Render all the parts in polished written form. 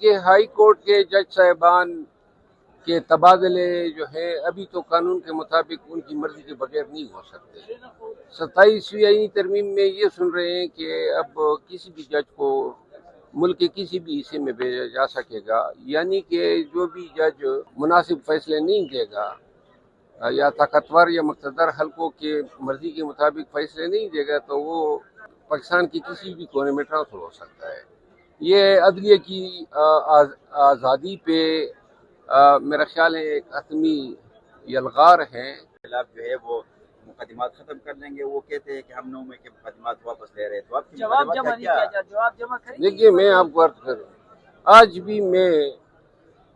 کہ high court کے جج صاحبان کے تبادلے جو ہیں ابھی تو قانون کے مطابق ان کی مرضی کے بغیر نہیں ہو سکتے۔ 27ویں آئینی ترمیم میں یہ سن رہے ہیں کہ اب کسی بھی جج کو ملک کے کسی بھی حصے میں بھیجا جا سکے گا، یعنی کہ جو بھی جج مناسب فیصلے نہیں دے گا یا طاقتور یا مقتدر حلقوں کے مرضی کے مطابق فیصلے نہیں دے گا تو وہ پاکستان کی کسی بھی کونے میں ٹرانسفر ہو سکتا ہے۔ یہ عدلیہ کی آزادی پہ میرا خیال ہے ایک حتمی یلغار ہے۔ خلاف جو ہے وہ مقدمات ختم کر لیں گے، وہ کہتے ہیں کہ ہم 9 مئی کے مقدمات واپس لے رہے ہیں، تو آپ جواب جمع کریں۔ دیکھیے میں آپ کو عرض کروں، آج بھی میں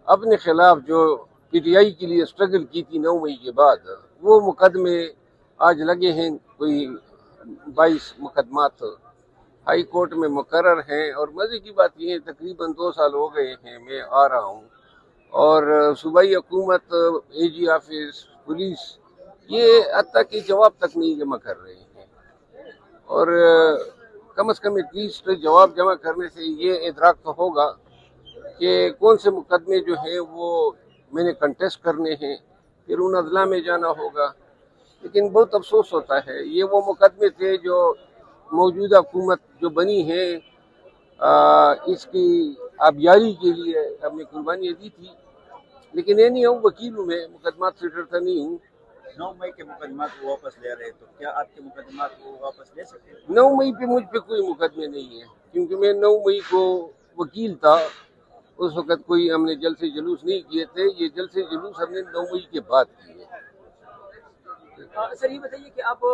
اپنے خلاف جو پی ٹی آئی کے لیے اسٹرگل کی تھی 9 مئی کے بعد، وہ مقدمے آج لگے ہیں، کوئی 22 مقدمات ہائی کورٹ میں مقرر ہیں، اور مزے کی بات یہ ہے تقریباً 2 سال ہو گئے ہیں میں آ رہا ہوں، اور صوبائی حکومت، اے جی آفس، پولیس یہ حتیٰ کہ جواب تک نہیں جمع کر رہے ہیں، اور کم از کم ایٹ لیسٹ جواب جمع کرنے سے یہ ادراک تو ہوگا کہ کون سے مقدمے جو ہیں وہ میں نے کنٹیسٹ کرنے ہیں، پھر ان اضلاع میں جانا ہوگا۔ لیکن بہت افسوس ہوتا ہے، یہ وہ مقدمے تھے جو موجودہ حکومت جو بنی ہے اس کی آبیاری کے لیے ہم نے قربانیاں دی تھی، لیکن یہ نہیں ہوں وکیل ہوں، میں مقدمات سے ڈرتا نہیں ہوں۔ 9 مئی کے مقدمات کو واپس لے رہے ہیں، تو کیا آپ کے مقدمات کو واپس لے سکتے ہیں؟ 9 مئی پہ مجھ پہ کوئی مقدمے نہیں ہے، کیونکہ میں 9 مئی کو وکیل تھا، اس وقت کوئی ہم نے جلسے جلوس نہیں کیے تھے، یہ جلسے جلوس ہم نے 9 مئی کے بعد کیے۔ سر یہ بتائیے کہ آپ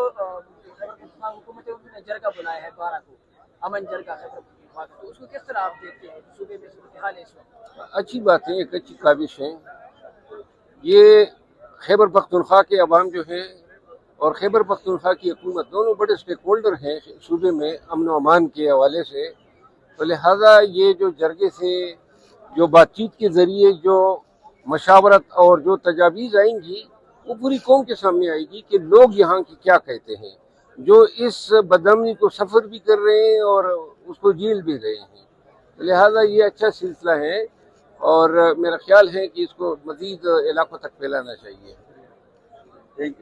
حکومت نے جرگہ بلایا ہے 12 کو، امن جرگہ خیبر پختونخوا کا، تو اس کو کس طرح آپ دیکھتے ہیں صوبے میں صورتحال ہے اس وقت؟ اچھی بات ہے، ایک اچھی کاوش ہے۔ یہ خیبر پختونخوا کے عوام جو ہیں اور خیبر پختونخوا کی حکومت دونوں بڑے سٹیک ہولڈر ہیں صوبے میں امن و امان کے حوالے سے، تو لہٰذا یہ جو جرگے سے جو بات چیت کے ذریعے جو مشاورت اور جو تجاویز آئیں گی وہ پوری قوم کے سامنے آئے گی کہ لوگ یہاں کی کیا کہتے ہیں، جو اس بدامنی کو سفر بھی کر رہے ہیں اور اس کو جھیل بھی رہے ہیں۔ لہٰذا یہ اچھا سلسلہ ہے، اور میرا خیال ہے کہ اس کو مزید علاقوں تک پھیلانا چاہیے۔ سر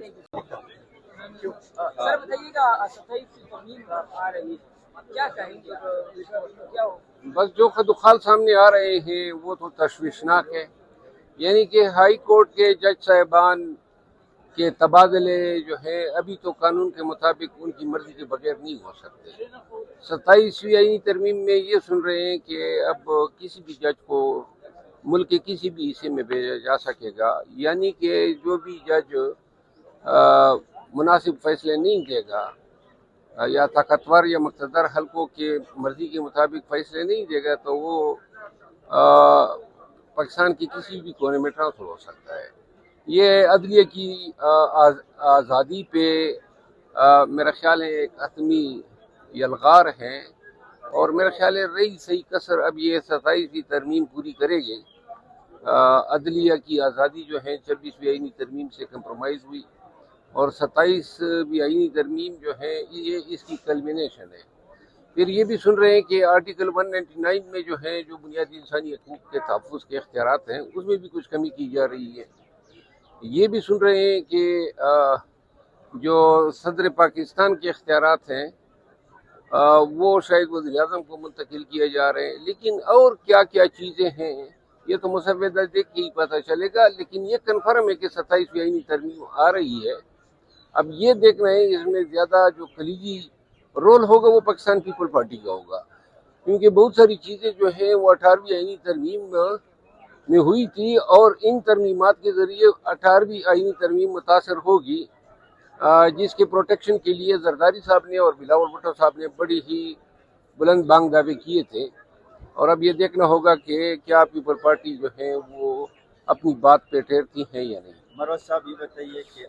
بتائیے گا 27 کی ترمیم آ رہی ہے، کیا کہیں گے؟ کیا ہو بس جو خدوخال سامنے آ رہے ہیں وہ تو تشویشناک ہے، یعنی کہ ہائی کورٹ کے جج صاحبان کے تبادلے جو ہیں ابھی تو قانون کے مطابق ان کی مرضی کے بغیر نہیں ہو سکتے۔ 27ویں آئینی ترمیم میں یہ سن رہے ہیں کہ اب کسی بھی جج کو ملک کے کسی بھی حصے میں بھیجا جا سکے گا، یعنی کہ جو بھی جج مناسب فیصلے نہیں دے گا یا طاقتور یا مقتدر حلقوں کے مرضی کے مطابق فیصلے نہیں دے گا تو وہ پاکستان کی کسی بھی کونے میں ٹرانسفر ہو سکتا ہے۔ یہ عدلیہ کی آزادی پہ میرا خیال ہے ایک حتمی یلغار ہے، اور میرا خیال ہے رہی صحیح کسر اب یہ 27ویں ترمیم پوری کرے گی۔ عدلیہ کی آزادی جو ہے 26ویں آئینی ترمیم سے کمپرومائز ہوئی، اور 27ویں آئینی ترمیم جو ہے یہ اس کی کلمینیشن ہے۔ پھر یہ بھی سن رہے ہیں کہ آرٹیکل 199 میں جو ہے جو بنیادی انسانی حقوق کے تحفظ کے اختیارات ہیں اس میں بھی کچھ کمی کی جا رہی ہے۔ یہ بھی سن رہے ہیں کہ جو صدر پاکستان کے اختیارات ہیں وہ شاید وزیر اعظم کو منتقل کیے جا رہے ہیں، لیکن اور کیا کیا چیزیں ہیں یہ تو مسودہ دیکھ کے ہی پتہ چلے گا، لیکن یہ کنفرم ہے کہ 27ویں آئینی ترمیم آ رہی ہے۔ اب یہ دیکھنا ہے اس میں زیادہ جو کلیدی رول ہوگا وہ پاکستان پیپل پارٹی کا ہوگا، کیونکہ بہت ساری چیزیں جو ہیں وہ 18ویں آئینی ترمیم میں ہوئی تھی، اور ان ترمیمات کے ذریعے 18ویں آئینی ترمیم متاثر ہوگی، جس کے پروٹیکشن کے لیے زرداری صاحب نے اور بلاول بھٹو صاحب نے بڑی ہی بلند بانگ دعوے کیے تھے، اور اب یہ دیکھنا ہوگا کہ کیا پیپل پارٹی جو ہے وہ اپنی بات پہ ٹھہرتی ہیں یا نہیں۔ مروز صاحب یہ بتائیے کہ